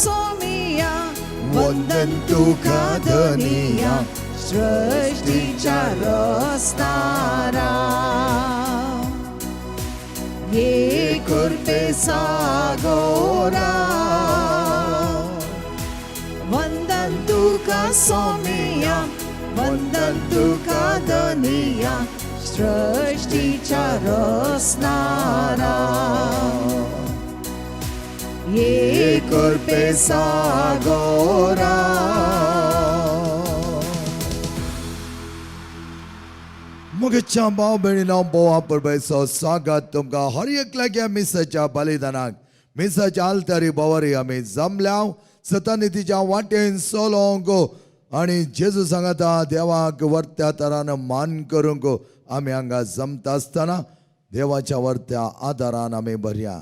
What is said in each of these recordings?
सोमिया वंदन तुका धनिया सृष्टीचा रचणारा ये कृपे सागोरा वंदन तुका सोमिया वंदन तुका धनिया सृष्टीचा रचणारा ये कृपे सागोरा मुगेच्या भाव भयणीनो बोवा परबैसो स्वागत तुमकां हर एकल्याच्या मिसाच्या बलिदानाक मिसाच्या आल्तारी बोवारी आमी जमल्या सतानितीच्या वाटेन सोलोंक आनी जेजू सांगता देवाक वर्त्या तरान मान करूंक आमी हांगा जमता आसतना देवाच्या वर्त्या आदारान आमी भरया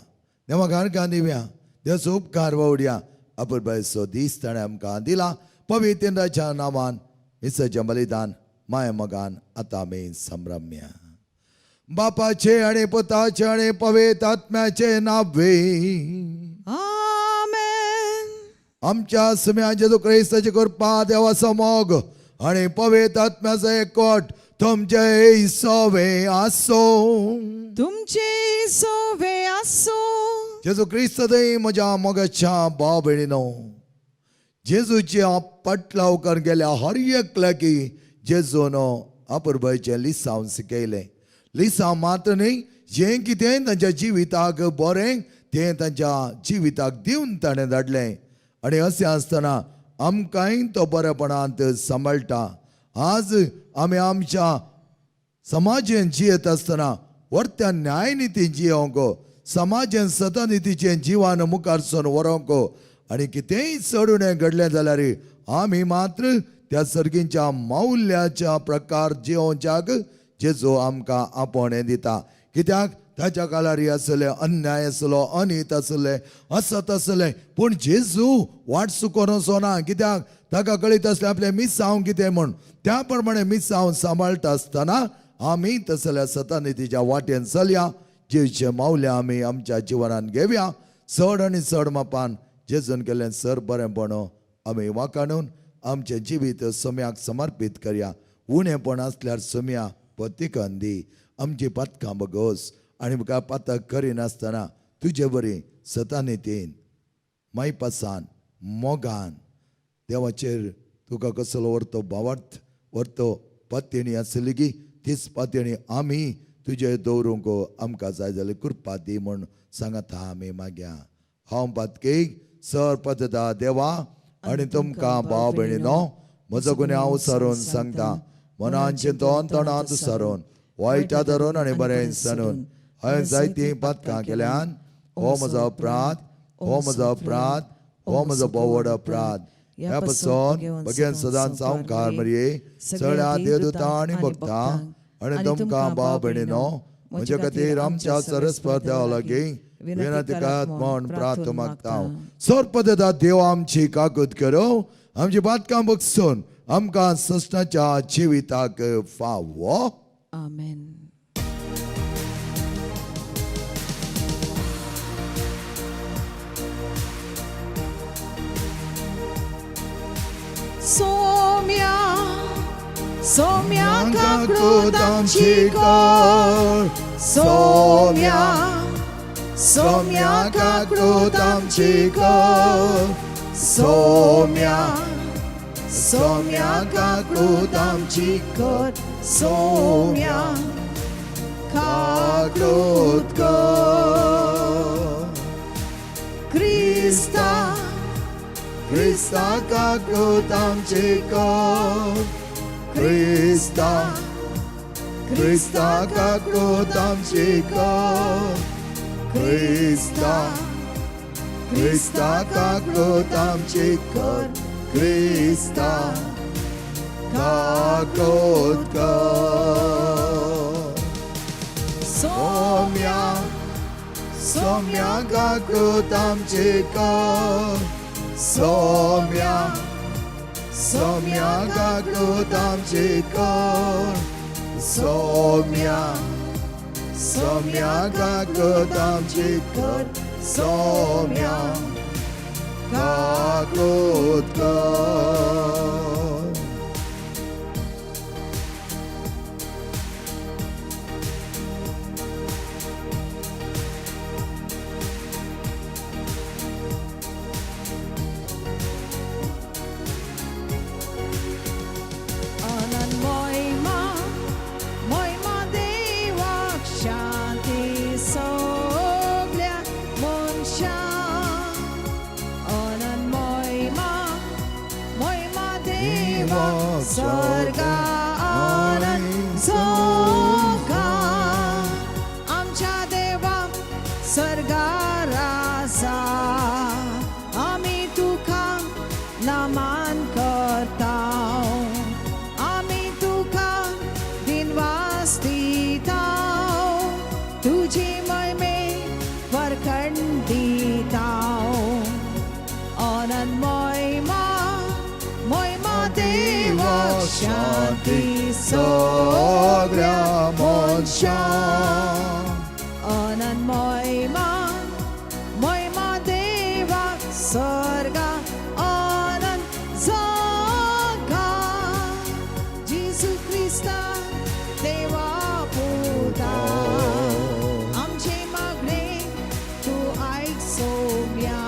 देवाक हारकां दिवया देवाचो उपकार ववडया अपुरबायसो दीस ताणें आमकां दिला पवित्राच्या नांवान मिसाचें बलिदान माय मगान आतां आमी संभ्रम्या बापाचे आनी पुताचे आनी पवित्र आत्म्याचे नावे आमेन आमच्या सम्या जेजू क्रिस्ताची कृपा देवाचो मोग आनी पवित्र आत्म्याचो एकवट तुमचे सोवे आसो तुमचे सोवे आसो जेजू क्रिस्त दय म्हज्या मोगाच्या भाव भयणीनो जेजूच्या पटला उपकार गेल्या हर एकल्याकी जेजून अपुरबायचें लिसांव शिकयलें लिसांव मात्र न्ही जें कितें तांच्या जिविताक बरें तें तांच्या जिविताक दिवन ताणें धाडलें आनी अशें आसतना आमकांय तो बरेपणांत सांबाळटा आज आमी आमच्या समाजान जियेत आसतना वर्त्या न्यायनितीन जियोंक समाजान सतनितीचें जिवन मुखार सोन व्हरोंक आनी कितेंय चडुणें घडलें जाल्यार आमी मात्र त्या सर्गींच्या मौल्याच्या प्रकार जिवोवच्याक जेजू आमकां आपणे दिता कित्याक ताच्या काळार आसले अन्याय आसलो अनित आसले असत आसले पूण जेजू वाट चुकोवन वचना कित्याक ताका कळीत आसलें आपलें मिसांव कितें म्हूण त्या प्रमाणे मिसांव सांबाळटा आसतना आमी तसल्या सतानितीच्या वाटेन चलया जेचे मौल्य आमी आमच्या जिवनान घेवया चड आनी चड मापान जेजून केलें सर बरेंपण आमी वाखाणून आमचें जिवीत सोम्याक समर्पीत करया उणेपण आसल्यार सोम्या पतिकन दी आमची पथकां बगोस आनी मुखार पातक करिनासतना तुजे बरी सतानितीन मायपासान मोगान देवाचेर तुका कसलो व्हरतो भावार्थ व्हरतो पत्तेणी आसली की तीच पत्तेणी आमी तुजे दवरूंक आमकां जाय जाल्यार कृपा दी म्हूण सांगता आमी मागया हांव पातकेक सर पदता देवा आनी तुमकां भाव भयणीनो म्हजो गुन्यांव हांव सारून सांगता मनांचे तोंड तोंडांत सारून वायटा धरून आनी बरें सारून हांवें जायतीं पातकां केल्यान हो म्हजो अपराध हो म्हजो अपराध हो म्हजो बोवड अपराध ह्या पासून भगेन सदांच हांवकार मरये सगळ्या देवदूतां आनी भक्तां आनी तुमकां भाव भयणीनो म्हजे खातीर आमच्या सरस्पर देवा लागीं विनंती करात म्हूण प्रार्थना मागता सर पदता देव आमची काकूत करो आमची बातकां बगसून आमकां सस्ताच्या जिविताक फावो आमेन सोम्या सोम्या काकूत आमची कर सोम्या सोम्या काकूत आमची कर सोम्या सोम्या काकूत आमची कर सोम्या काकूत कर क्रिस्ता क्रिस्ता काकूत आमची कर क्रिस्ता क्रिस्ता काकूत आमची कर क्रिस्ता क्रिस्ता काकूत आमची कर क्रिस्ता काकूत कर सोम्या सोम्या काकूत आमची कर सोम्या सोम्या काकूत आमची कर सोम्या सोम्या काकूत आमची कर सोम्या काकोदकर. अनंत महिमा महिमा देवाक शांती सगळ्या मनशांक. अनंत महिमा महिमा देवाक स्वर्गा आनंद सौख्या. आमच्या देवाक स्वर्गार आसा. आमी तुका नमन करता. आमी तुका दिनवास दिता. तुझी महिमे वरखण दिता. अनंत महिमा महिमा देवाक शांती सगळ्या मनशांक. अनंत महिमा महिमा देवाक स्वर्गा आनंद जागा. जेजू ख्रिस्ता देवा पुता. आमचे मागणे तू ऐक सोम्या.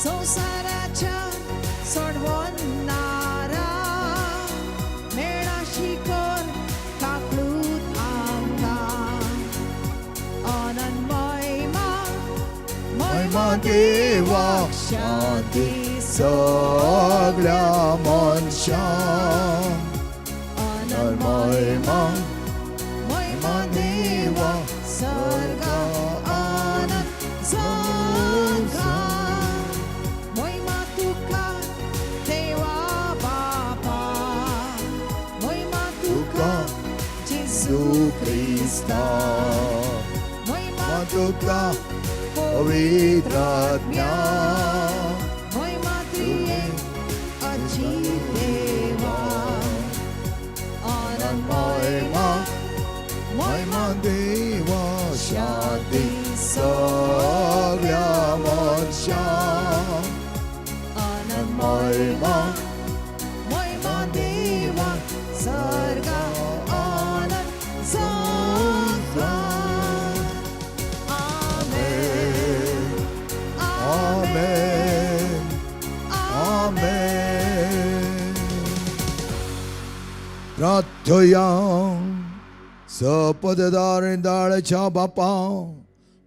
संसाराच्या सोडवणारा मेळा शिखर काकलूत आमकां. अनंत महिमा महिमा देवाक शांती सगळ्या मनशांक. अनंत महिमा महिमा देवाक स्वर्गा आनंद जागा. महिमा तुका देवा बापा. महिमा तुका जेजू ख्रिस्ता. महिमा तुका पवित्र आत्म्या. महिमा त्रिएक अजीब देवा. अनंत महिमा महिमा देवा शांती सगळ्या मनशांक. अनंत महिमा महिमा देवा स्वर्गा आनंद जागा. आमेन आमेन आमेन. प्रार्थया सपददार दाळच्या बापा.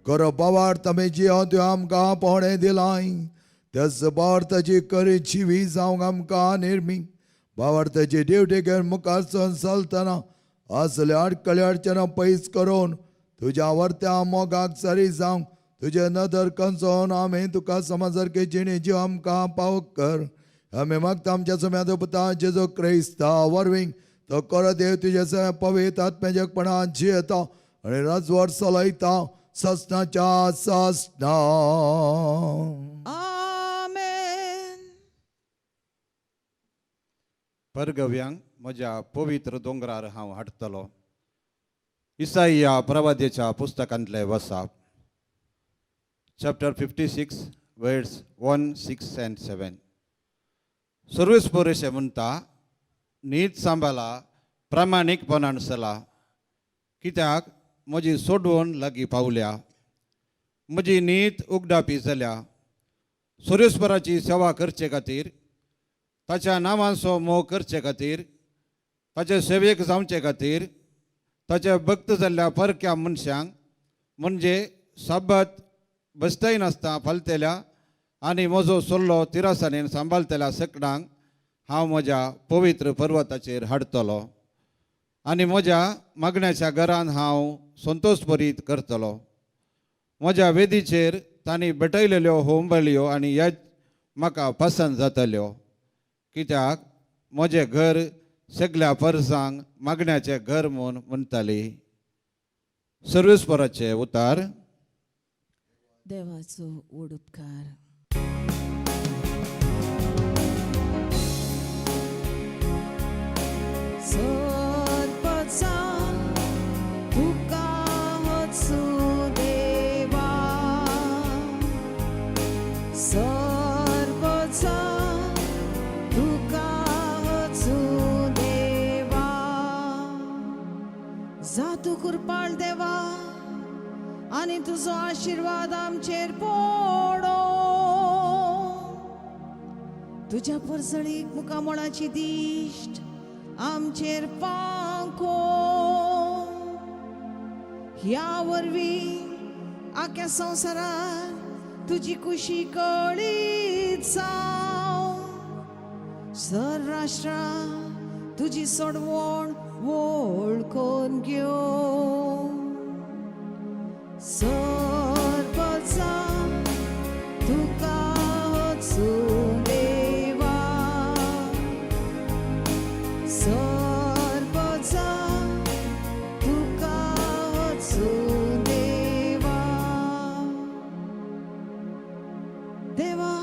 कर पवार तमे जी त्यो आमकां पोणे दिलाय. त्याच बावरताची करीची वी जावंक आमकां निर्मी. बावरताची ड्युटीकर मुखार चलतना असले अडकळे अडचण पयस करून तुज्या वर्त्या मोगाक सरी जावंक तुजे नदर कंचोन आमी तुका समाजरके जिणे जीव आमकां पावक कर. आमी मागता आमच्या सुम्याद पुता जेजो क्रिस्ता वरवीं तो कर देव तुजे सगळे पवित्र आत्म्याचेपणान जियेता आनी राजवट चलयता ससनाच्या ससना. आमेन. परगव्यांक म्हज्या पवित्र दोंगरार हांव हाडटलो. इसाइया प्रवाद्याच्या पुस्तकांतले वसाप. Chapter 56 words 1, 6 and 7. सर्वेस्परेशे म्हणटा नीत सांबाळा प्रामाणीकपणान चला. कित्याक म्हजी सोडवण लागीं पावल्या. म्हजी नीत उगडापी जाल्या. सर्वेस्पराची सेवा करचे खातीर ताच्या नांवाचो मोग करचे खातीर ताचे सेवेक जावचे खातीर ताचे भक्त जाल्ल्या परक्या मनशांक म्हणजे साबत बसताय नासता फालतेल्या आनी म्हजो सल्लो तिरासानेन सांबाळतेल्या सकडांक हांव म्हज्या पवित्र पर्वताचेर हाडटलो आनी म्हज्या मागण्याच्या घरान हांव संतोषभरीत करतलो. म्हज्या वेदीचेर तांणी भेटयलेल्यो होमबळयो आनी यज म्हाका पसंद जातल्यो. कित्याक म्हजें घर सगळ्या परसांक मागण्याचें घर म्हूण म्हणटाली. सर्वेस्पराचे उतार. देवाचो व्हड उपकार. तुका वचूं देवा. आनी तुजो आशीर्वाद आमचेर पडो. तुज्या परसळीक मुखामोळाची दिश्ट आमचेर पांको. ह्या वरवीं आख्या संवसारात तुजी खुशी कळीत जावं. सर्राष्ट्रां तुजी सोडवण वळखून घेवं. सर्वचा तुका वचून देवा. सर्वचा तुका वचून देवा. देवा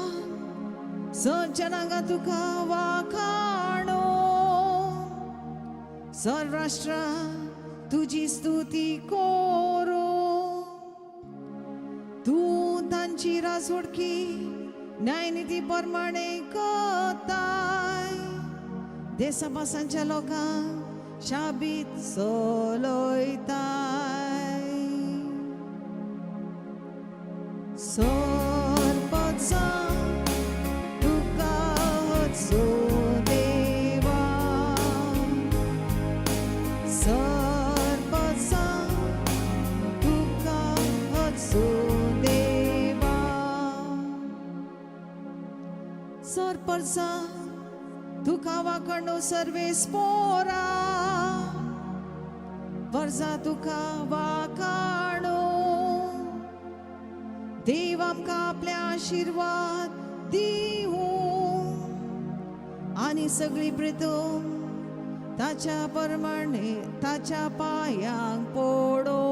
सज्जनांगा तुका वाखाणो. सर्वराष्ट्रा तुजी स्तुती करो. तूं तांची राजवडकी न्यायनिधी प्रमाणे करताय. देशाभासांच्या लोकांक शाबीत चलयताय. सर्वचा तुका वचून देवा. सर्वचा तुका वचून देवा. सर्वचा तुका वाखाणो सर्वेस पोरा. वर्जा तुका वाखाणो. देव आमकां आपले आशीर्वाद दिवं आनी सगळी प्रितूम ताच्या प्रमाणे ताच्या पांयांक पडो.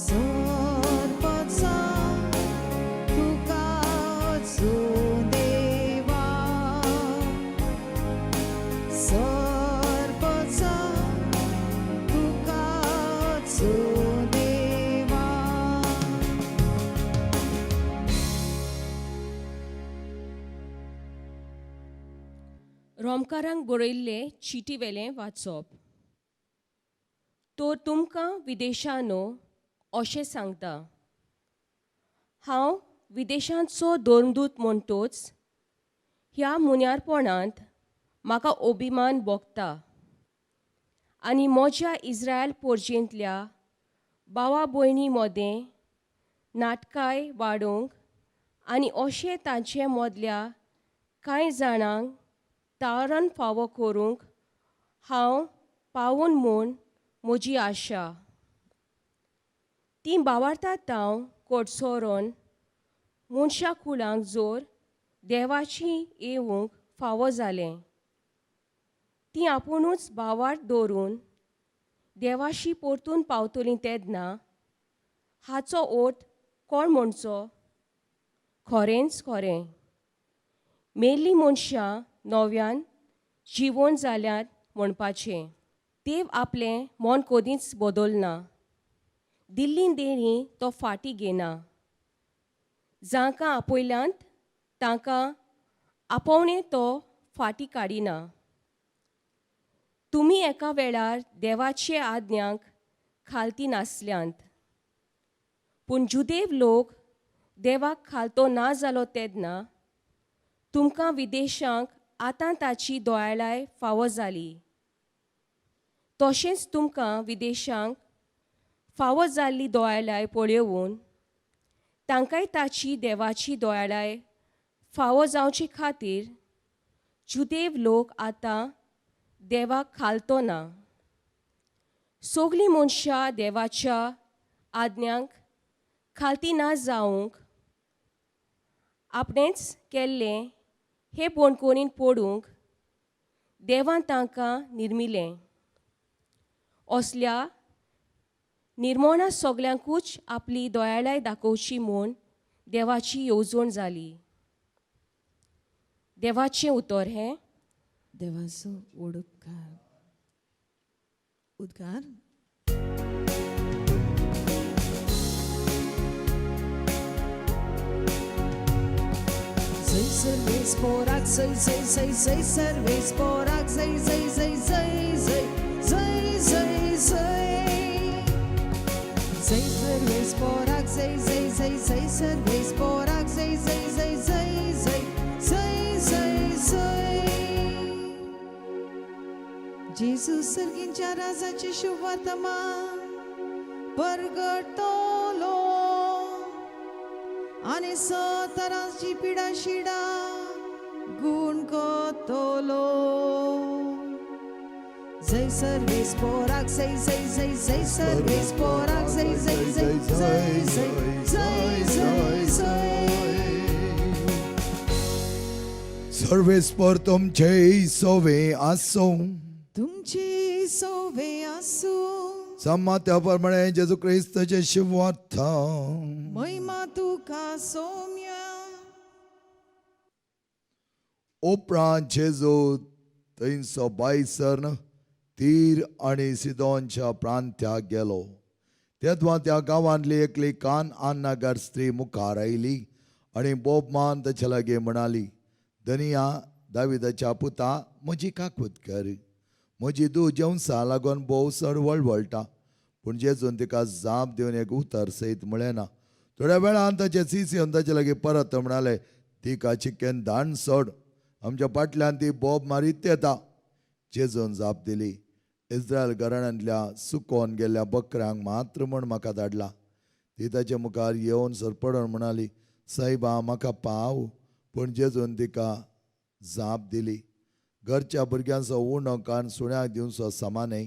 सर्वचा तुका वचून देवा. सर्वचा तुका वचून देवा. रोमकारांक बरयल्ले चिटी वेलें वाचप. तो तुमकां विदेशांनो अशें सांगता. हांव विदेशांचो दोरदूत म्हणटोच ह्या मुन्यारपणांत म्हाका अभिमान भोगता आनी म्हज्या इस्रायल पोरजेंतल्या भावा भयणी मदें नाटकाय वाडोवंक आनी अशें तांचे मदल्या कांय जाणांक तारण फावो करूंक हांव पावून म्हूण म्हजी आशा. ती भावार्थां तांव कोडसोरोन मनशा कुळांक जोर देवाची येवंक फावो जालें. ती आपुणूच भावार्थ दवरून देवाशी परतून पावतलीं तेन्ना हाचो ओठ कोण म्हणचो? खरेंच खरें. मेल्लीं मनशां नव्यान जिवोवन जाल्यात म्हणपाचें. देव आपलें मन कदींच बदलना. दिल्ली देणी तो फाटीं घेना. जांकां आपयल्यांत तांकां आपोवणें तो फाटीं काडिना. तुमी एका वेळार देवाचे आज्ञांक खालती नासल्यांत. पूण जुदेव लोक देवाक खालतो ना जालो तेन्ना तुमकां विदेशांक आतां ताची दोळाय फावो जाली. तशेंच तुमकां विदेशांक फावो जाल्ली दोळाय पळयोवन तांकांय ताची देवाची दोळाय फावो जावचे खातीर जुदेव लोक आतां देवाक खालतो ना. सगलीं मनशां देवाच्या आज्ञांक खालती ना जावंक आपणेच केल्लें हे बोणकोनीन पडूंक देवान तांकां निर्मिलें. असल्या निर्मोणा सगल्यांकूच आपली दोळाय दाखोवची म्हूण देवाची येवजण जाली. देवाचें उतर हें. देवाचो उडोपकार. उद्गार. जय सर्वेस पोराक जय जय जय जय सर्वेस पोराक जय जय जय जय जय जय जय जय. जय सर्वेस्पोराक जय जय जय जय सर्वेस्पोराक जय जय जय जय जय जय जय जय जेजू सर्गींच्या राजाची शुभवर्तमा परगटलो आणि सतराची पिडा शिडा गुण कोतलो जय सर्वेस्पोराक जय जय जय जय सर्वेस्पोराक जय जय जय जय जय जय जय जय सर्वेस्पर तुमचे सोवे आसो तुमची सोवे असो समात्याप्रमाणे जेजू ख्रिस्ताचे शुभवार्थ महिमा तुका सौम्य उपरांत जेजू 322 तीर आणि सिदोनच्या प्रांत्याक गेलो तेदवा त्या गांवांतली एकली कान अन्नागर स्त्री मुखार आयली आणि बोबमान ताचे लागी म्हणाली दनिया दाविदाच्या पुता म्हजी काकूत कर म्हजी धूव जेवणसा लागून भोव चड वळवळटा पूण जेजून तिका जाप दिवन एक उतर सयत म्हळें ना थोड्या वेळान ताचे सीसीन ताचे लागी परत म्हणाले तिका चिक्केन धाण सोड आमच्या फाटल्यान ती बोब मारीत येता जेजून जाप दिली इस्रायल घराण्यांतल्या सुकोवन गेल्ल्या बकऱ्यांक मात्र म्हण म्हाका धाडला ती ताचे मुखार येवन सरपडून म्हणाली सायबा म्हाका पाव पूण जेजून तिका जाप दिली घरच्या भुरग्यांचो उणो कान सुण्याक दिवचो समानय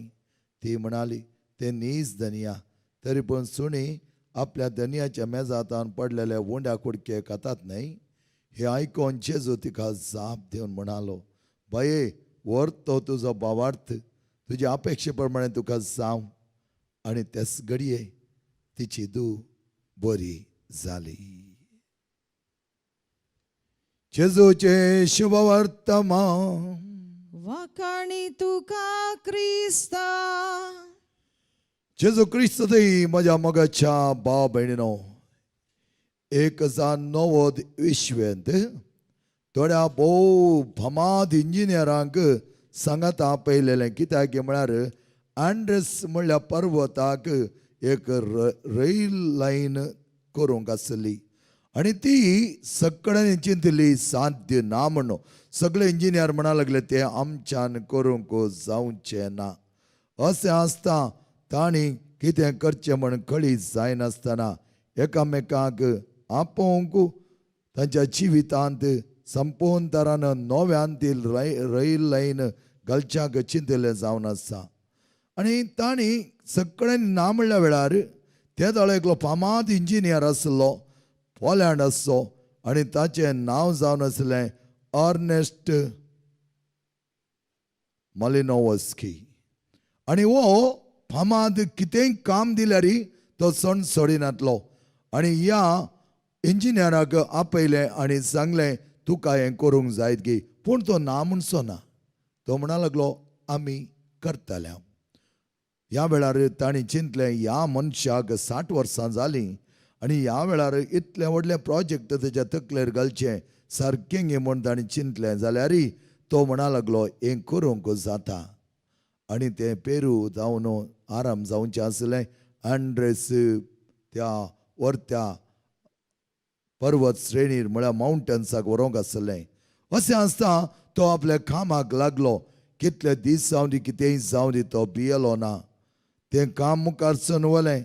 ती म्हणाली ते नीज धनिया तरी पूण सुणी आपल्या धनियाच्या मेजांतान पडलेले उंड्या कुडके खातात न्हय हे आयकोन जेजू तिका जाप दिवन म्हणालो बाये व्हर तो तुजो भावार्थ तुज्या अपेक्षे प्रमाणे तुका जावं आनी तेच घडये तिची धूव बरी जाली जेजूचे शुभवर्तमान वाकाणी तुका क्रिस्ता जेजू क्रिस्त थंय म्हज्या मोगाच्या भाव भयणीनो 1920 थोड्या भोव फामाद इंजिनियरांक सांगाता पयलेलें कित्याक म्हळ्यार एंड्रस म्हणल्या पर्वताक एक रेल लायन करूंक आसली आनी ती सगळ्यांनी चिंतली साध्य ना म्हणून सगळे इंजिनियर म्हणा लागले ते आमच्यान करूंक जावचें ना अशें आसता तांणी कितें करचें म्हण कळीत जायनासतना एकामेकांक आपोवंक तांच्या जिवितांत संपूर्ण तरान नव्यान ती रेल लायन घालच्याक चिंतलें जावन आसा आनी तांणी सगळ्यांनी ना म्हणल्या वेळार ते दळ एकलो फामाद इंजिनियर आसलो पोलँड आसलो आनी ताचें नांव जावन आसलें अर्नेस्ट मालिनोवस्की आनी हो फामाद कितेंय काम दिल्यार तो सण सोडिनातलो आनी ह्या इंजिनियराक आपयलें आनी सांगलें तुका हें करूंक जायत गी पूण तो ना म्हणचो ना तो म्हणा लागलो आमी करतले ह्या वेळार तांणी चिंतलें ह्या मनशाक 60 वर्सां जालीं आनी ह्या वेळार इतलें व्हडलें प्रोजेक्ट तेच्या तकलेर घालचें सारकें गे म्हूण तांणी चिंतलें जाल्यार तो म्हणा लागलो हें करूंक जाता आनी तें पेरू जावन आराम जावचें आसलें एंड्रेस त्या वर्त्या पर्वत श्रेणीर म्हळ्यार माउंटन्साक व्हरूंक आसलें अशें आसता तो आपल्या कामाक लागलो कितले दीस जावं दी कितेंय जावं दी तो भियेलो ना तें काम मुखार चोन वलें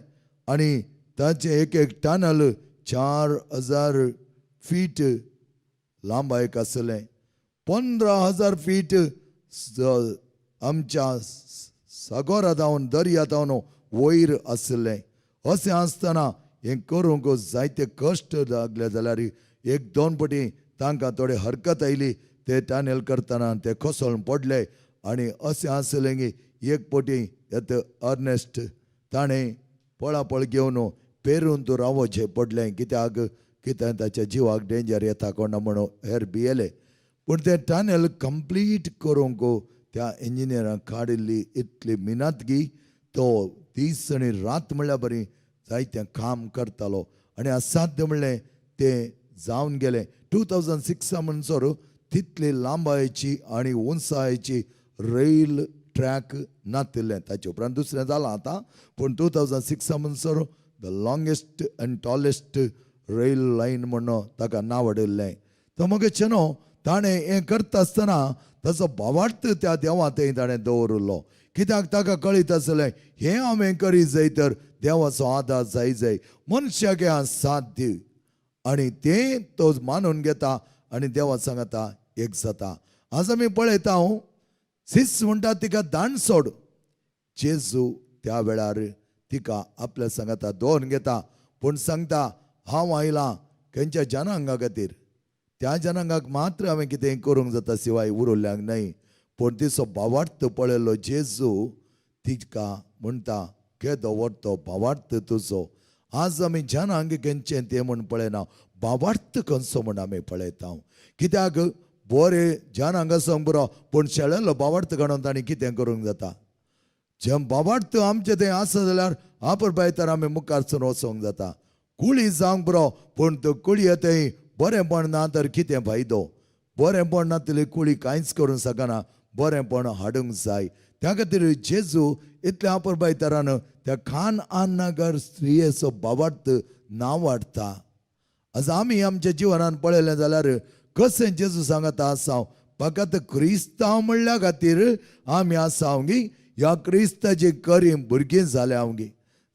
आनी ताचें एक टनल 4000 फीट लांबायक आसलें 15000 फीट आमच्या सागोरा जावन दर्या जावन वयर आसलें अशें आसतना हें करूंक जायते कश्ट लागले जाल्यार 1-2 पटी तांकां थोडी हरकत आयली ते टनल करतना ते कोसळून पडले आनी अशें आसलें की एक पटी येत अर्नेस्ट ताणें पळापळ घेवन पेरून तूं रावचें पडलें कित्याक ताच्या जिवाक डेंजर येता कोणा म्हणून हेर भियेले पूण तें टनल कंप्लीट करूंक त्या इंजिनियराक काडिल्ली इतली मिनतगी तो दीस आनी रात म्हणल्यार बरी जायतें काम करतालो आनी असाध्य म्हणलें तें जावन गेलें 2006 म्हणसर तितली लांबायेची आनी उंचायेची रेल ट्रॅक नातिल्लें ताचे उपरांत दुसरें जालां आतां पूण 2006 म्हणसर the longest and tallest rail line म्हणून ताका नांव दिल्लें. तो मग चेनो ताणें हें करता आसतना ताचो भावार्थ त्या देवा थंय ताणें दवरलो. कित्याक ताका कळीत आसलें हें हांवें करी जाय तर देवाचो आदार जाय मनशाक हें साध्य आनी तें तो मानून घेता आनी देवा सांगता एक जाता. आज आमी पळयता सिस म्हणटा तिका दांड सोड. जेजू त्या वेळार तिका आपल्या सांगता दोन घेता पूण सांगता हांव आयलां खंयच्या जनांगा खातीर. त्या जनांगाक मात्र हांवें कितें करूंक जाता शिवाय उरल्ल्यांक न्हय. पूण तिचो भावार्थ पळयलो जेजू तिका म्हणटा केदो व्हरतो भावार्थ तुजो. आज आमी जनांग खंयचें तें म्हूण पळयना भावार्थ खंयचो म्हूण आमी पळयता. कित्याक बरे जनांग आसूंक बरो पूण शेळेलो भावार्थ काडून ताणें कितें करूंक जाता. जे भावार्थ आमचे थंय आसा जाल्यार आपुरबाय तर आमी मुखार सून वचोंक जाता. कुळी जावंक बरो पूण तो कुळये थंय बरेंपण ना तर कितें फायदो. बरेंपण नातली कुळी कांयच करूंक शकना. बरेंपण हाडूंक जाय. त्या खातीर जेजू इतल्या आपुरबाय तरान त्या खान नगर स्त्रियेचो भावार्थ नांव हाडटा. आज आमी आमच्या जिवनान पळयलें जाल्यार कशें जेजू सांगता आसा फकत क्रिस्तांव म्हणल्या खातीर आमी आसा ह्या क्रिस्ताची खरी भुरगीं जाल्या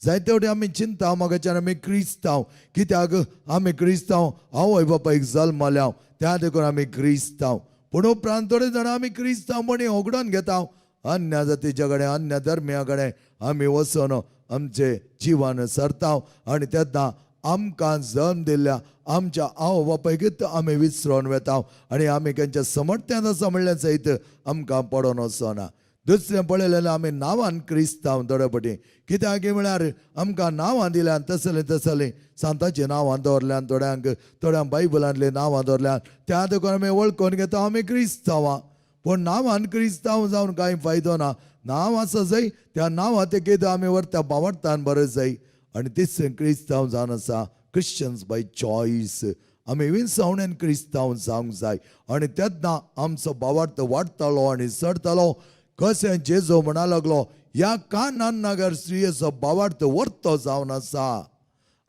जायते फावटी आमी चिंता मोगाच्यान आमी क्रिस्तांव. कित्याक आमी क्रिस्तांव आवय बापायक जल्मल्या त्या देखून आमी क्रिस्तांव. पूण उपरांत थोडे जाण आमी क्रिस्तांव म्हणी ओगडोन घेता. अन्य जातीच्या कडेन अन्य धर्मिया कडेन आमी वचून आमचें जिवन सरता आनी तेन्ना आमकां जल्म दिल्ल्या आमच्या आवय बापायकच आमी विसरोन वेता आनी आमी खंयच्या समर्थ्यांत आसा म्हणलें सयत आमकां पडोन वचना. दुसरें पळयलें आमी नांवान क्रिस्तांव थोडे फावटी. कित्याक म्हळ्यार आमकां नांवां दिल्यान तसलीं सांताचीं नांवां दवरल्यान थोड्यांक बायबलांतलीं नांवां दवरल्यान त्या देखून आमी वळखून घेता आमी क्रिस्तांवां. पूण नांवान क्रिस्तांव जावन कांय फायदो ना. नांव आसा जाय त्या नांवां ते कितें आमी व्हरता भावार्थान बरें जाय. आनी तिसरें क्रिस्तांव जावन आसा क्रिश्चन्स बाय चॉयस. आमी विंसावणेन क्रिस्तांव जावंक जाय आनी तेन्ना आमचो भावार्थ वाडटलो आनी चडटलो. कशें जेजू म्हणा लागलो ह्या कानान नगर स्त्रियेचो भावार्थ वर्तो जावन आसा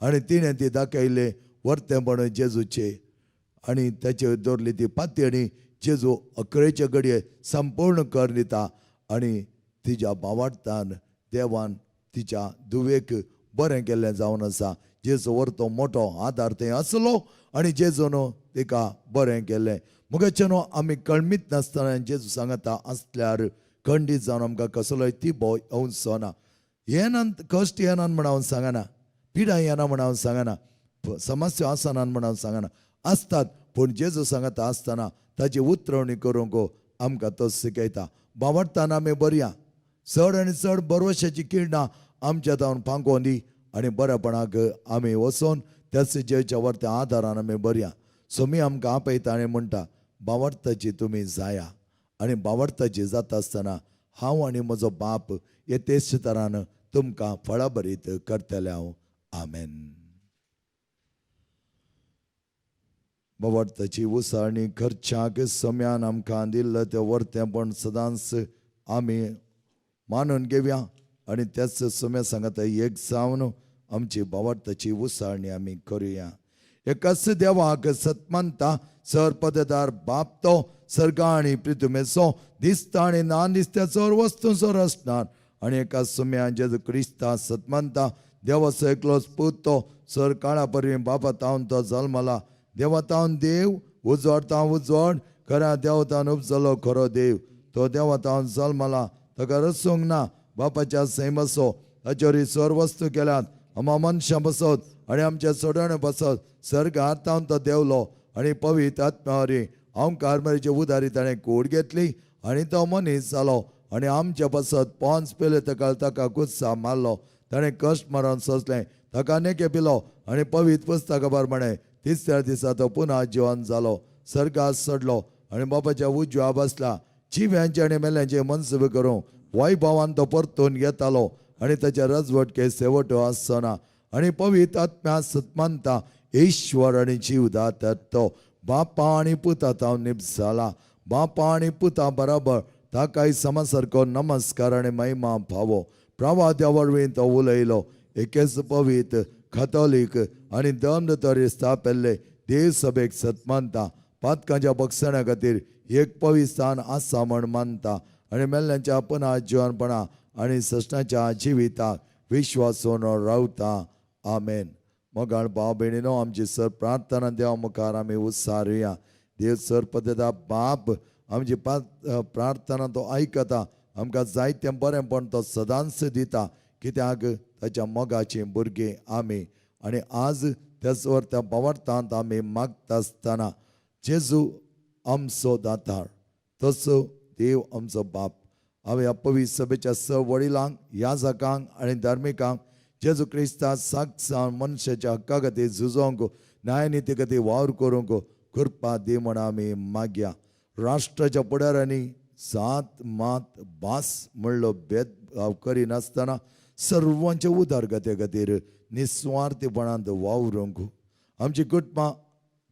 आनी तिणें ती दाखयलें वर्तेपण जेजूचे आनी ताचे दवरली ती पाती आनी जेजू अकरेचे घडये संपूर्ण कर दिता आनी तिच्या भावार्थान देवान तिच्या धुवेक बरें केल्लें जावन आसा. जेजू व्हरतो मोठो आदार थंय आसलो आनी जेजून तिका बरें केलें. मुगेचे न्हू आमी कळमीत नासतना जेजू सांगता आसल्यार खंडीत जावन आमकां कसलोय तिबो येवचो ना. येनान कश्ट येनान म्हण हांव सांगना. पिडा येना म्हण हांव सांगना. समस्या आसनान म्हण हांव सांगना. आसतात पूण जेजू सांगता आसतना ताची उतरवणी करूंक आमकां तो शिकयता. भावार्थान आमी बरया. चड आनी चड बरवशाची किरणां आमच्या जावन फांकोवन दी आनी बरेपणाक आमी वचोन त्याच जेच्या व्हरत्या आदारान आमी बरया. सोमी आमकां आपयता आनी म्हणटा भावार्थाची तुमी जाया आनी भावार्थाची जाता आसतना हांव आनी म्हजो बाप हे तेच तरान तुमकां फळां भरीत करतले हांव. आमेन. भावार्थाची उसाळणी खर्चाक सोम्यान आमकां दिल्लें तें वर्तेपण सदांच आमी मानून घेवया आनी त्याच सोम्या सांगता एक जावन आमची भावार्थाची उसाळणी आमी करुया. एकाच देवाक सतमंता सरपददार बाप तो सर्गा आनी पृथ्वीचो दिसता आनी ना दिसत्याचो वस्तूचो रचणार आनी एका सोम्या जेजू क्रिस्ता सतमंता देवाचो एकलोच पूत तो सर काळा परवी बापा तावन तो जल्मला. देवा तावन देव उजवाड तावन उजवाड खऱ्या देव तावन उपजलो खरो देव. तो देवा तावन जल्मला ताका रचूंक ना. बापाच्या सैम बसो ताचेर सर वस्तू केल्यात आमा मनशां बसत आनी आमच्या सोडण बसत सर्गार तावन तो देवलो आनी पवित्र आत्म्यावरी अवंकार मेरेची उदारी ताणें कूड घेतली आनी तो मनीस जालो आनी आमच्या बसत पोंच पेले ताका कुत्सा मारलो. ताणें कश्ट मारून सोंसलें ताका नेके पिलो आनी पवित्र पुस्तका प्रमाणे तिसऱ्या दिसा तो पुना जिवन जालो. सर्गार चडलो आनी बापाच्या उजव्या बसला. जिव्यांचे आनी मेल्यांचे मनसुबे करूं वैभवान तो परतून घेतालो आनी ताचे रजवटके सेवटो आसना आनी पवित्र आत्म्या सतमंता ईश्वर आनी जीवदाता तो बापा आनी पुता तावन निप्स जाला. बापा आनी पुता बराबर ताकाय समासारको नमस्कार आनी महिमा फावो. प्रवाद्या वरवीं तो उलयलो एकेच पवित कथोलिक आणि धर्मतरी स्थापिल्ले देव सभेक सतमानता पातकांच्या बक्षणा खातीर एक पवित्रान आसा म्हण मानता आणि मेल्ल्यांच्या पुन्हा जिवनपणा आणि सष्टाच्या जिविताक विश्वासून रावता आमेन. मोगाळ भाव भयणीनो, आमची सर प्रार्थना देवा मुखार आमी उसारुया. देव सर पद्दता बाप आमची प्रार्थना तो आयकता, आमकां जायतें बरेंपण तो सदांच दिता, कित्याक ताच्या मोगाची भुरगीं आमी. आणि आज त्याच वर त्या पवार्थांत आमी मागता आसतना जेजू आमचो दातार, तसो देव आमचो बाप. हांवें पवित्र सभेच्या स वडिलांक, याजकांक आणि धार्मिकांक जेजू क्रिस्ता साक्षात मनशाच्या हक्का खातीर झुजोवंक, न्यायनिती खातीर वावर करूंक कृपा दी म्हण आमी मागया. राष्ट्राच्या फुडाऱ्यांनी जात मात भास म्हणलो भेदभाव करिनासतना सर्वांच्या उदारगते खातीर निस्वार्थीपणांत वावरूंक आमची कुटुंबां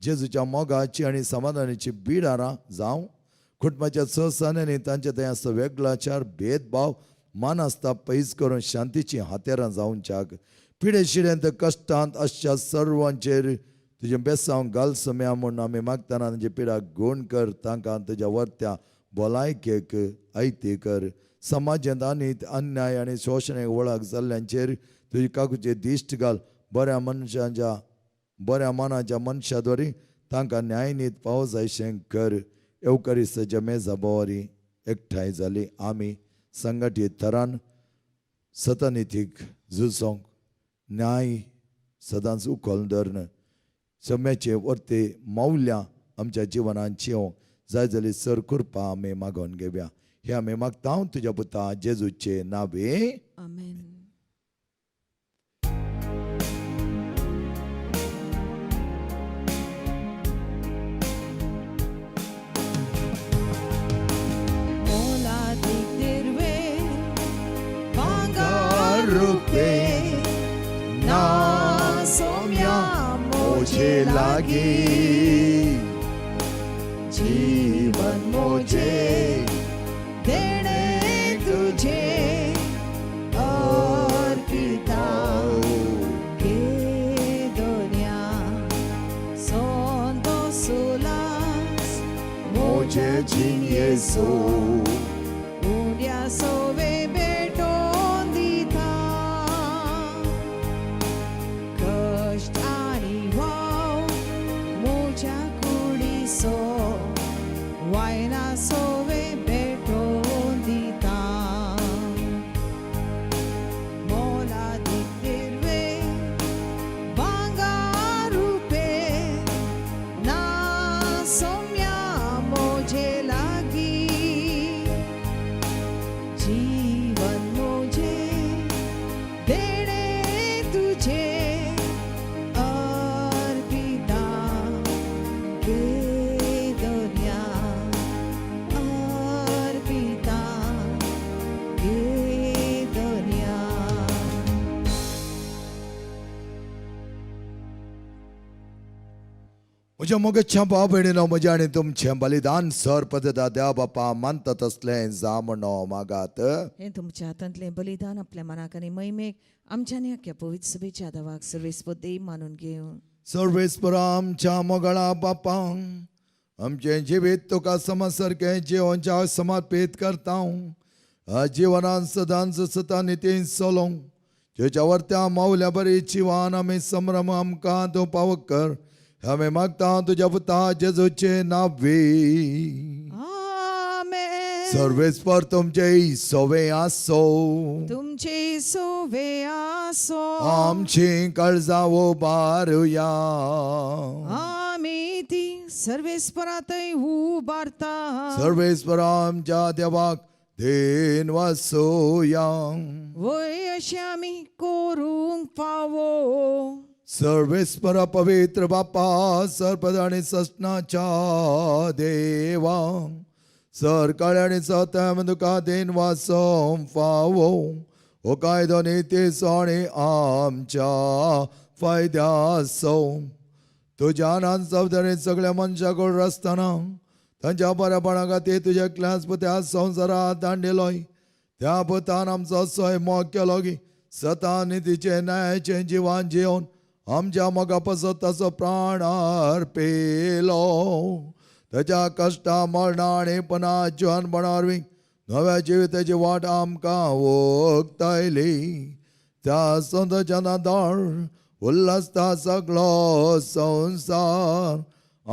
जेजूच्या मोगाची आणि समाधानाची बिडारां जावं. कुटुंबाच्या सहसान्यांनी तांचे थंय वेगळाचार भेदभाव मान आसता पयस करून शांतीची हातेरां जावंच्याक. पिडे शिड्यांत कश्टांत अशा सर्वांचेर तुजें बेसांव घाल सम्या म्हूण आमी मागतना तांची पिडा गूण कर. तांकां तुज्या वर्त्या भलायकेक आयती कर. समाजांत आनीत अन्याय आनी शोशणाक वळख जाल्ल्यांचेर तुजी काकूचे दिश्ट घाल. बऱ्या मनाच्या मनशाद्वारे तांकां न्यायनीत पावो जायशें कर. एवकारिस्ताच्या मेजा बोवारी एकठांय जाली आमी संघटीत तरान सतनितीक झुजोंक न्याय सदांच उखोल धरन सम्याचे वर्ते मौल्यां आमच्या जिवनांत जिवंक जाय जाली सर कृपा आमी मागोन घेवया. हे आमी मागता तुज्या पुता जेजूचे नांवे आमेन. मोलादीक दिरवे रूपे ना सोम्या मोजे लागी जीवन मोजे देणे तुझे अर्पिता के दुनिया सोंदो सुलास मोजे जीन येसू उड्या सोवे भेटोन दिता कष्ट आणि वाव मोच्या कुडीसो वायना सोवे भेटोन दिता मोलादीक दिरवे भांगारुपे ना सोम्या मोजे लागी जीवन मोजे देणे तुझे अर्पिता के दुनिया अर्पिता के दुनिया. म्हज्या मोगाच्या भाव भयणीनो, म्हजें आनी तुमचें बलिदान सर पद्दता देवा बापा मानता तसलें जा म्हणो मागात. हे तुमच्या हातांतलें बलिदान आपल्या मनाक आनी मैमेक आमच्यानी आख्या पवित्र सभेच्या आदावाक सर्वेस्पर देव मानून घेवं. सर्वेस्परा आमच्या मोगाळा बापा, आमचें जिवीत तुका समसारकें जिवोवच्या समर्पीत करता. जीवनांत सदांच सता नितीन चलोवंक जेच्या वर्त्या मावल्या बरी जिवान आमी संभ्रम आमकां तूं पावक कर. आमी मागता तुज्या पुता जेजूचे नांवे. आमेन. सर्वेस्पर तुमचे सोवे आसो, तुमचे सोवे आसो. आमची काळजां उबारुया. आमी ती सर्वेस्परातय उबारता. सर्वेस्पर आमच्या देवाक देन वासोया. वय अशें आमी करूंक फावो. सर्वेस्पर पवित्र बापा, सरपद आणि सस्नाच्या देवा, सर काळ्या आणि सत्याम तुका देन वासों फावो. हो कायदो नितीचो आणि आमच्या फायद्याचो. तुज्या अनंत सावधानी सगळ्या मनशाकडे रस्ताना तांच्या बऱ्यापणा खातीर तुज्या क्लास त्या संवसारात धाडलेलोय. त्या पुतान आमचो सोय मोग केलो की सता नितीचे न्यायाचे जीवन जेवन आमच्या मोगापासून ताचो प्राण अर्पेलो. त्याच्या कश्टा मरणा आणि पुन्हा जिवनपणावरवी नव्या जिविताची वाट आमकां वोगतायली. त्या संताच्या नादार उल्हासता सगळो संसार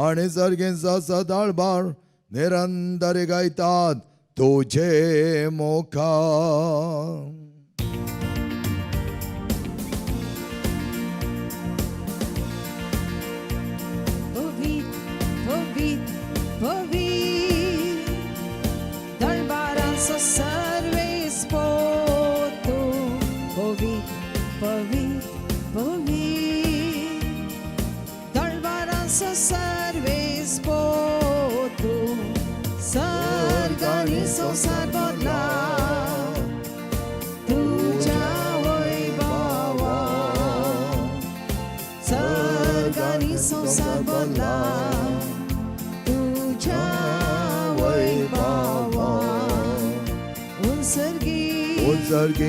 आणि सर्गींचा सदाळबार निरंतर गायतात तुझे मुखार. दरबारांचो सर्वेस पोतो. पवित्र दरबारांचो सर्वेस पोतो. सर्गांनी संसार बदला तुझ्या वैभवा. सर्गांनी संसार बदला तुझ्या वैभवा. उन्सर्गी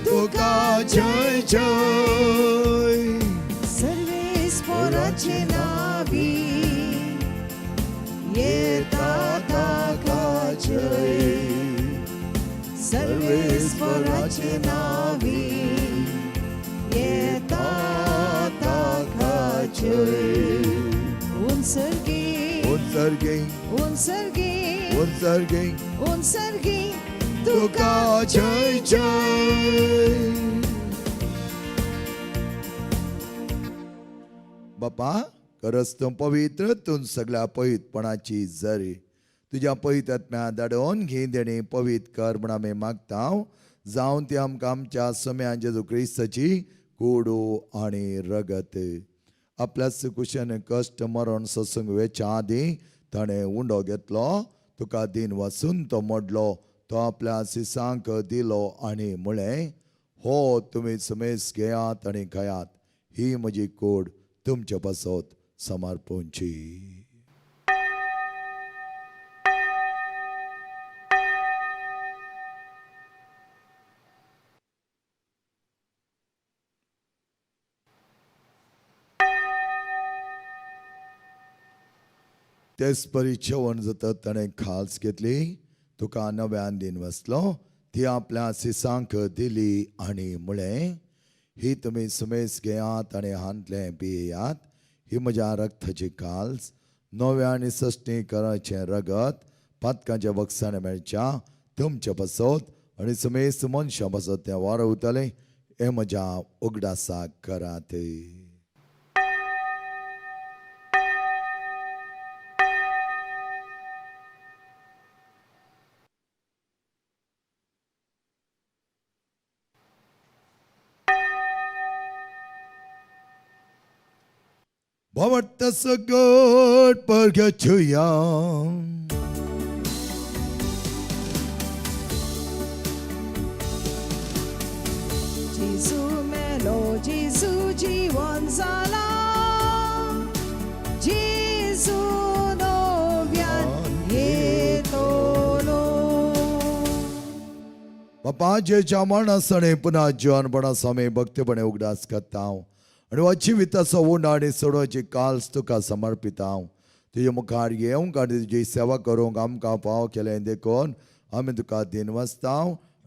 तुका जय जय. सर्वेस्पराचे नावी येता ताका जय. सर्वेस्पराचे नावी येता ताका जय. उन्सर्गी तुका जय जय. बापा खरंच तूं पवित्र, तूं सगळ्या पवित्रपणाची जरी तुझ्या पवित्रात्म्या धाडोवन घे देणे पवित्र कर म्हण आमी मागता. जावं ती आमकां आमच्या सम्या जेजू क्रिस्ताची कुडू आणि रगत. आपल्याच कुशेन कश्ट मरण सत्संग वेच्या आदी ताणें उंडो घेतलो. तुका दिन वचून तो मोडलो. तो आपल्या सिसांक दिलो आनी म्हळें, हो तुमी समेस घेयात आनी खायात. ही म्हजी कूड तुमचे पासत समर्पूंची. तेच परी जेवण जाता ताणें खास घेतली. तुका नव्यान दिन वसलो. ती आपल्या सिसांक दिली आनी म्हळें, ही तुमी समेस घेयात आनी हांतले पियेयात. ही म्हज्या रक्ताची काल्स, नव्या आनी सश्टीकराचें रगत पातकांच्या वखसाणे मेळच्या तुमचे पासत आनी समेस मनशां पासत तें वारवतलें. हें म्हज्या उगडासाक करात. What does a good burger to you? जेजू मेलो, जेजू जीवन जाला. जेजू नव्यान येतलो. बापा जेच्या मरणासणे पुन्हा जिवनपणा समे भक्तीपणे उगडास करता. आणि वाची विताचो उंड आणि सोडोवची काल्स तुका समर्पिता. तुझे मुखार येवंक आनी तुजी सेवा करूंक आमकां फाव केलें देखून आमी तुका दिन वसता.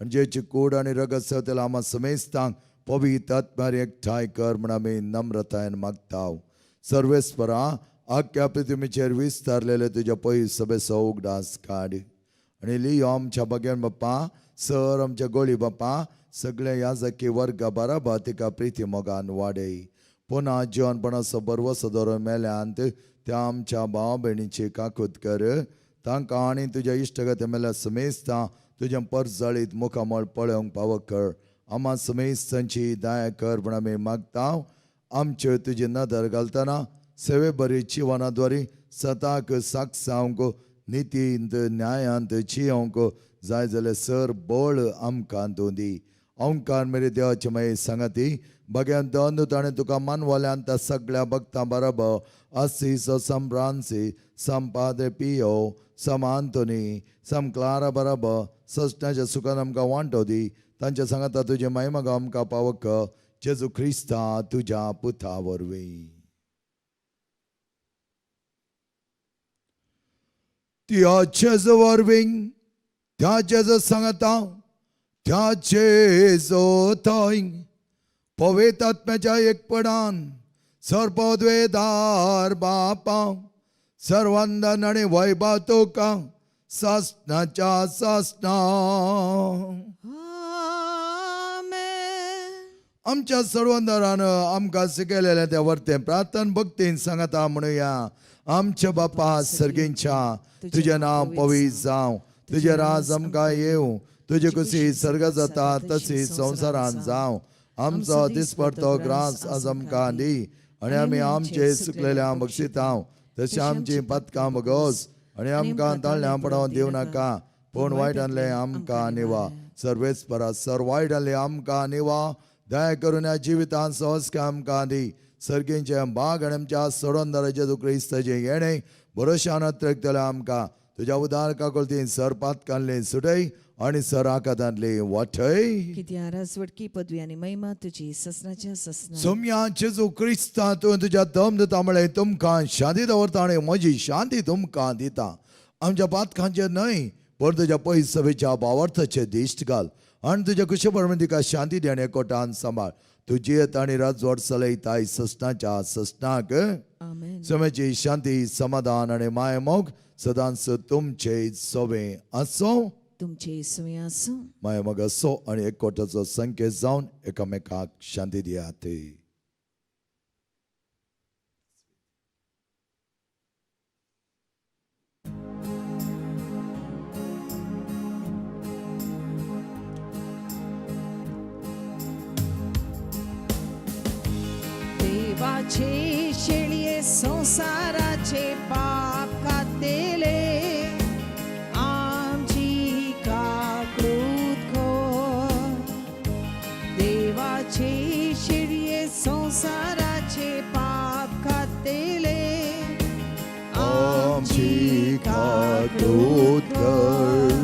आनी जेची कूड आनी रगत सेवतले आमा समेस्तांक पवित्र आत्म्यार एकठांय कर म्हण आमी नम्रतायेन मागता. सर्वेस्परा आख्या पृथ्वीचेर विस्तारलेले तुज्या पयस सभेचो उगडास काड. आनी लियो आमच्या बगेन बाप्पा. सर आमच्या गोळी बाप्पा. सगळे याजकी वर्ग बराबर तिका प्रिती मोगान वाडय. पुन्हा जिवनपणाचो बरवो सदरो मेल्यांत त्या आमच्या भाव भयणीची काकूत कर. तांकां आनी तुज्या इश्टगते मेल्या समेस्ता तुजें परजळीत मुखामळ पळोवंक फावो कर. आमा समेस्तांची दया कर म्हण आमी मागता. आमच्यो तुजी नदर घालतना सेवे बरी जिवनाद्वारी सताक साक्षावंक नितींत न्यायांत जियोंक जाय जाल्यार सर बळ आमकां तूं दी. ओंकार मेरे देवाचे माये सांगाती भगवान दोन ताणें तुका मानवाल्यांत सगळ्या भक्तां बरोबर असीस संभ्रांसी संपादे पियो सम आंतोनी सम क्लारा बराब सस्नाच्या सुखान आमकां वांटो दी तांच्या सांगाता तुजे महिमा आमकां पावक जेजू क्रिस्ता तुज्या पुता वरवीं त्याचेच वरवीं त्याचेच सांगता त्याचे थंय पवित्र आत्म्याच्या एकपणान सर्वोद्वेदार बापा सर्वांदन आणि वैभव तुका सासनाच्या सासना आमेन. आमच्या सर्वांदरान आमकां शिकयलेले त्या वर्तें प्रार्थन भक्तीन सांगता म्हणुया आमच्या बापा सर्गींच्या तुझे नाव पवित्र जावं तुझे राज आमकां येवं तुझी कुशी सर्ग जाता तशी संवसारान जावं आमचो दिसपडतो ग्रास आज आमकां दी आनी आमी आमचे सुकलेल्या बक्षितांव तशी आमची पथकां बगोस आनी आमकां ताळ्यां पडोवन दिवं नाका पूण वायटांतले आमकां निवा सर्वेस्परा सर वायटांतले आमकां निवा दया करून ह्या जिवितांत संस्कार आमकां दी सर्गींचे बाग आनी आमच्या सोडोन जेजू क्रिस्ताचे येणे भरोशान त्रेकतले आमकां तुज्या उदार काकुलतीन सर पातकांतली सुटय आनी सर आकांतांतली वाटय कित्या राजवडकी पदवी आनी महिमा तुजी ससनाच्या ससना सोम्या जेजू क्रिस्ता तुवें तुज्या दम दिता म्हळ्यार तुमकां शांती दवरता आनी म्हजी शांती तुमकां दिता आमच्या पातकांचेर न्हय पण तुज्या पयस सभेच्या भावार्थाचे दिश्ट घाल आनी तुज्या कुशे परमेन तिका शांती दी आनी एकवटान सांबाळ तुजी येत आनी राजवट चलयताय ससनाच्या ससनाक आमेन. समेची शांती समाधान आनी माय मोग सदांच तुमचे सोबे आसो तुमचे सुये आसूं माय मोग असो आनी एकवटाचो संकेत जावन एकामेकाक शांती दियात देवाचे शेळये संसाराचे पाप कातेले आमची काकृत घोर देवाचे शेळये संसाराचे पाप कातेले आमची काकृत कर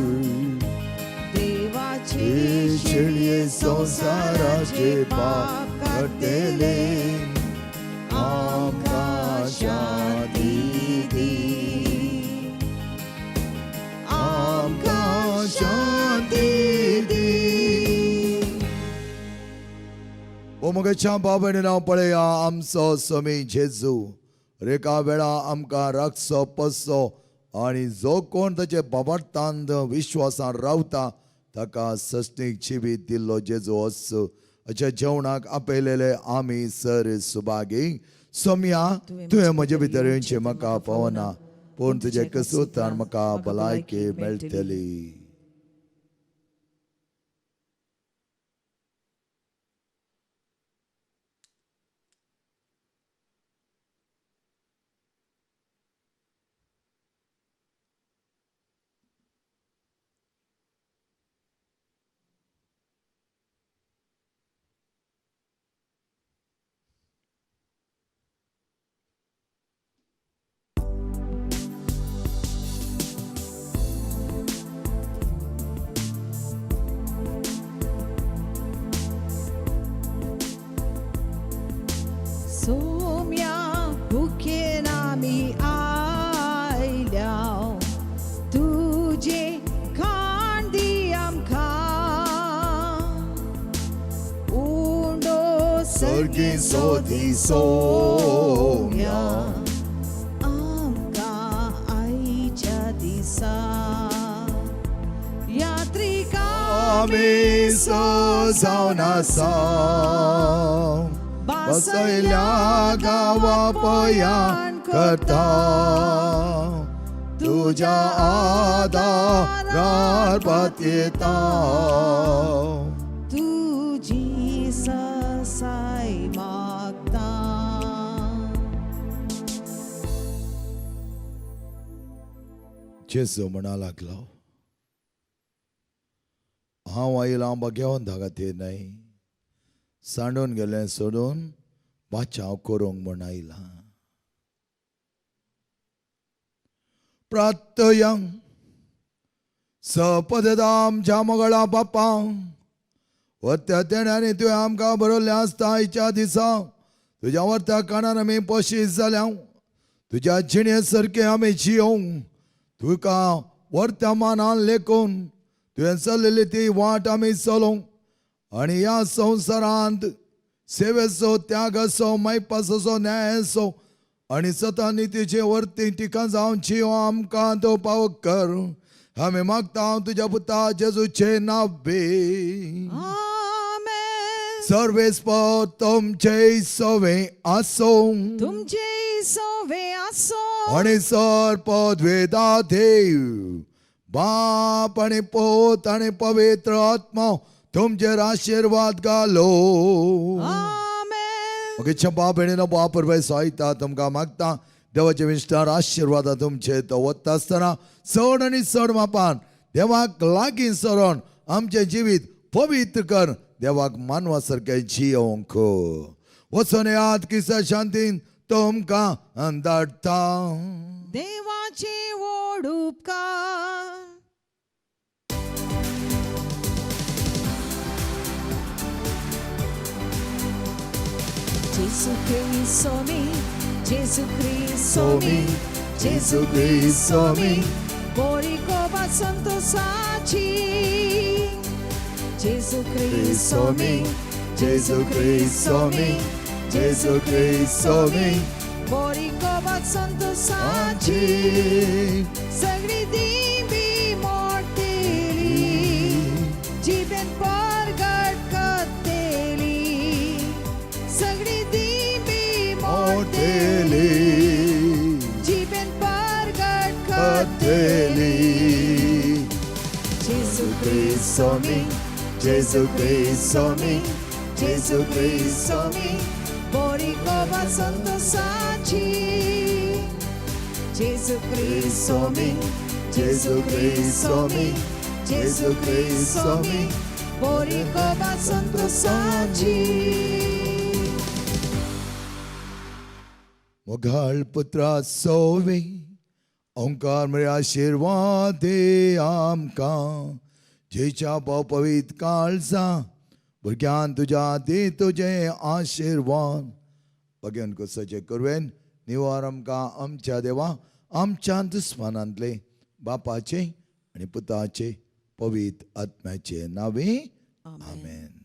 देवाचे शेळये संसाराचे पाप कातेले आमकां शांती दी आमकां शांती दी ओ मोगेच्या बाबाने नाव पळया आमचो स्वामी जेजू रेका वेळा आमकां राखसो पसो आनी जो कोण ताचे बाबार्थांत विश्वासान रावता ताका सस्तीक जिवीत दिल्लो जेजू असो अशा जेवणाक आपयलेले आमी सर सुभागी सोम्या तुवें म्हजे भितर म्हाका पावना पूण तुजे कसोतान म्हाका भलायकी मेळटली सोम्या भुकेन आमी आयल्या तुजे खाण दी आमकां उंडो सर्गी सोदी सोम्या आमकां आयच्या दिसा यात्रिका आमी जावन आसा बसयल्या गांवा पयान करता तुज्या आदारार पातयेता तुजी ससाय मागता जेजू म्हणा लागलो हांव आयलां घेवन धागाते न्हय सांडून गेलें सोडून बाचाव करूंक म्हूण आयलां प्रार्थया सपदता आमच्या मोगळा बाप्पा व त्या तेण्याने तुवें आमकां बरोवलें आसता आयच्या दिसा तुज्या वर्ता कानान आमी पशीस जाल्या तुज्या जिणे सारके आमी जियोंक तुका वर्तमानान लेखून तुवें चल्लेली ती वाट आमी चलोवंक आनी ह्या संवसारांत सेवेचो त्याग असो मैपासो न्याय असो आनी सता नितीचे वर्ती टिका जावची हो आमकां तो पाव कर आमी मागता तुज्या पुता जेजूचे नावे आमेन. सर्वेस्पर तुमचे सवे आसो तुमचे सोवे असो आणि सरपद वेदादेव बाप आणि पोत आणि पवित्र आत्मा तुमचेर आशीर्वाद घालो आमेन. ओके छपा बेणीनो बापर भाई साहित्या तुमकां मागता देवाचे विस्तार आशीर्वाद तुमचे तो वता आसतना चड आनी चड मापान देवाक लागीं सरोन आमचे जिवीत पवित्र कर देवाक मानवा सारके जियोंक वचून याद किसा शांतीन तुमकां धाडटा देवाचे व्हड उपकार. Gesù Cristo mi, Gesù Cristo mi, Gesù Cristo mi, Boricova Santo Saci. Gesù Cristo mi, Gesù Cristo mi, Gesù Cristo mi, Boricova Santo Saci. Săgri dimbi morteli, Giben pargat cateli. Săgri dimbi morteli, Giben pargat cateli. Gesù Cristo mi, Gesù Cristo mi, Gesù Cristo mi, Boricova Santo Saci. Gesù Cristo mi, Gesù Cristo mi, Gesù Cristo mi, Boricova Santo Saci. मोघाळ पुत्रा सोवे ओंकार मरे आशीर्वाद दे आमकां जेच्या भाव पवित्र काळजा भुरग्यान तुज्या दे तुजे आशीर्वाद भगवान कसोचे करवेन निवार आमकां आमच्या देवा आमच्या दुस्मानांतले बापाचे आनी पुताचे पवित्र आत्म्याचे नावे आमेन.